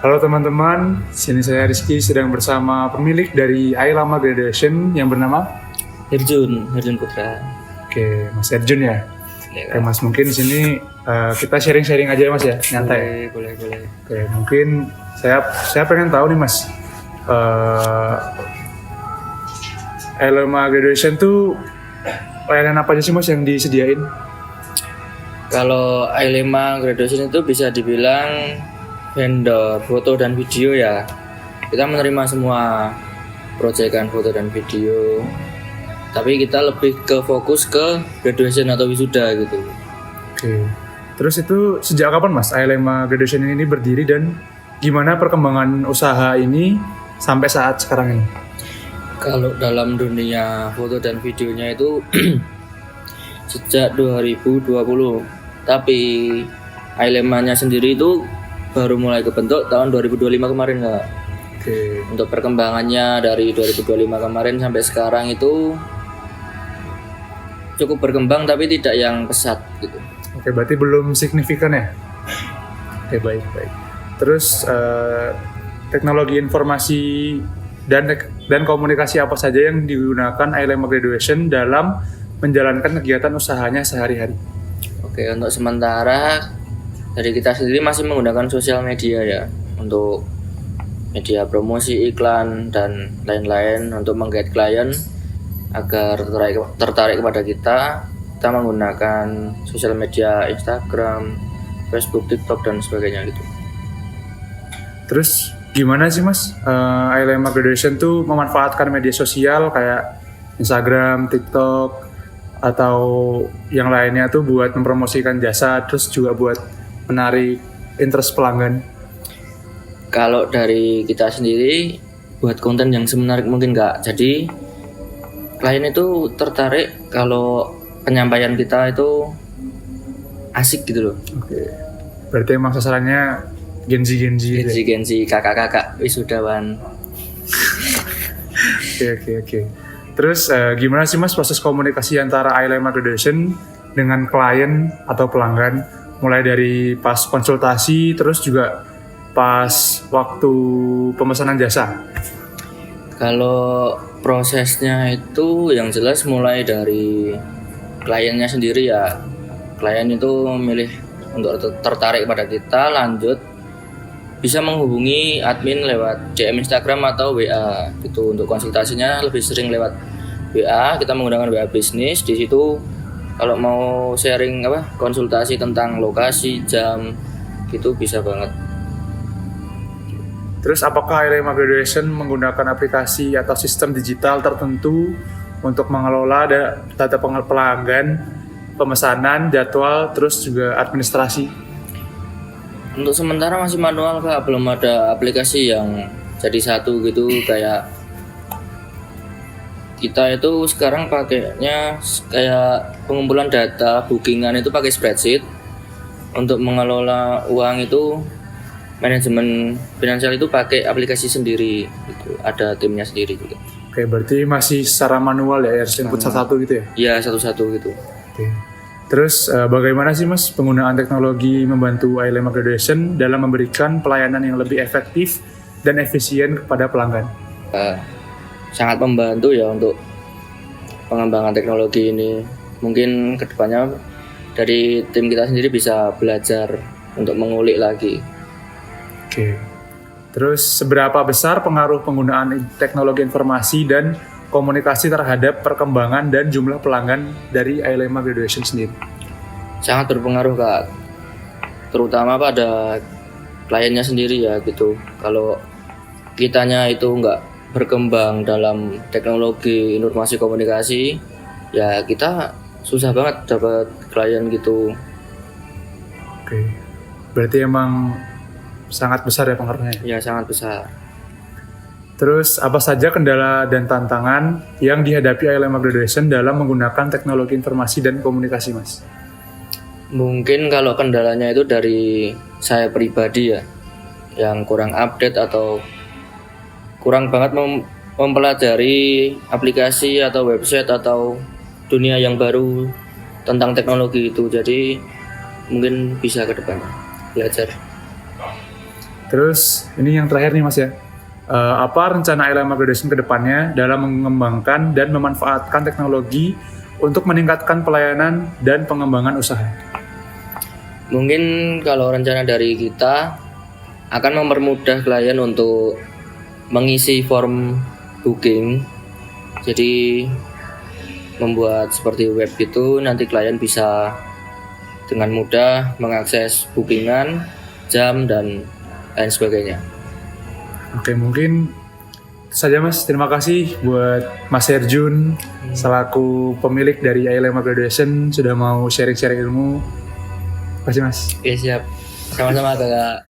Halo teman-teman, sini saya Rizky sedang bersama pemilik dari Ailama Graduation yang bernama Herjun Putra. Oke, Mas Erjun ya. Ya, Oke, Mas mungkin di sini kita sharing-sharing aja ya Mas ya, nyantai. boleh. Oke, mungkin saya pengen tahu nih Mas, Ailama Graduation tuh layanan apa aja sih Mas yang disediain? Kalau Ailema Graduation itu bisa dibilang vendor foto dan video ya. Kita menerima semua proyekan foto dan video. Tapi kita lebih ke fokus ke graduation atau wisuda gitu. Oke. Terus itu sejak kapan Mas Ailema Graduation ini berdiri dan gimana perkembangan usaha ini sampai saat sekarang ini? Kalau dalam dunia foto dan videonya itu sejak 2020. Tapi Ailemanya sendiri itu baru mulai kebentuk tahun 2025 kemarin Kak. Oke. Untuk perkembangannya dari 2025 kemarin sampai sekarang itu cukup berkembang tapi tidak yang pesat gitu. Oke, berarti belum signifikan ya? Oke, baik. Terus teknologi informasi dan komunikasi apa saja yang digunakan Ailema Graduation dalam menjalankan kegiatan usahanya sehari-hari? Oke, untuk sementara dari kita sendiri masih menggunakan sosial media ya untuk media promosi, iklan dan lain-lain untuk menggait klien agar tertarik kepada kita. Kita menggunakan sosial media Instagram, Facebook, TikTok dan sebagainya gitu. Terus gimana sih Mas Ailema Graduation tuh memanfaatkan media sosial kayak Instagram, TikTok atau yang lainnya tuh buat mempromosikan jasa, terus juga buat menarik interest pelanggan? Kalau dari kita sendiri buat konten yang semenarik mungkin Kak. Jadi klien itu tertarik kalau penyampaian kita itu asik gitu loh. Oke. Berarti emang sasarannya Gen Z gitu ya? Gen Z kakak-kakak wisudawan. Oke. Terus gimana sih Mas proses komunikasi antara Ailema Graduation dengan klien atau pelanggan, mulai dari pas konsultasi terus juga pas waktu pemesanan jasa? Kalau prosesnya itu yang jelas mulai dari kliennya sendiri ya. Klien itu memilih untuk tertarik pada kita, lanjut bisa menghubungi admin lewat DM Instagram atau WA gitu. Untuk konsultasinya lebih sering lewat WA. Kita menggunakan WA bisnis. Di situ kalau mau sharing konsultasi tentang lokasi, jam gitu bisa banget. Terus apakah Ailema Graduation menggunakan aplikasi atau sistem digital tertentu untuk mengelola data pelanggan, pemesanan, jadwal, terus juga administrasi? Untuk sementara masih manual Kak, belum ada aplikasi yang jadi satu gitu. Kayak kita itu sekarang pakainya kayak pengumpulan data bookingan itu pakai spreadsheet. Untuk mengelola uang itu manajemen finansial itu pakai aplikasi sendiri gitu. Ada timnya sendiri juga. Oke, berarti masih secara manual ya, harus input satu-satu gitu ya? Iya, satu-satu gitu. Oke. Terus bagaimana sih Mas penggunaan teknologi membantu Ailema Graduation dalam memberikan pelayanan yang lebih efektif dan efisien kepada pelanggan? Sangat membantu ya untuk pengembangan teknologi ini. Mungkin kedepannya dari tim kita sendiri bisa belajar untuk mengulik lagi. Oke. Terus seberapa besar pengaruh penggunaan teknologi informasi dan komunikasi terhadap perkembangan dan jumlah pelanggan dari Ailema Graduation sendiri? Sangat berpengaruh Kak, terutama pada kliennya sendiri ya gitu. Kalau kitanya itu nggak berkembang dalam teknologi informasi komunikasi, ya kita susah banget dapat klien gitu. Oke, berarti emang sangat besar ya pengaruhnya? Ya sangat besar. Terus apa saja kendala dan tantangan yang dihadapi Ailema Graduation dalam menggunakan teknologi informasi dan komunikasi Mas? Mungkin kalau kendalanya itu dari saya pribadi ya, yang kurang update atau kurang banget mempelajari aplikasi atau website atau dunia yang baru tentang teknologi itu. Jadi mungkin bisa ke depan belajar. Terus ini yang terakhir nih Mas ya. Apa rencana ILM Graduation ke depannya dalam mengembangkan dan memanfaatkan teknologi untuk meningkatkan pelayanan dan pengembangan usaha? Mungkin kalau rencana dari kita akan mempermudah klien untuk mengisi form booking. Jadi membuat seperti web gitu, nanti klien bisa dengan mudah mengakses bookingan, jam, dan lain sebagainya. Oke, mungkin itu saja Mas. Terima kasih buat Mas Herjun selaku pemilik dari ILM Graduation sudah mau sharing-sharing ilmu. Terima kasih Mas. Oke, siap. Sama-sama, Kakak.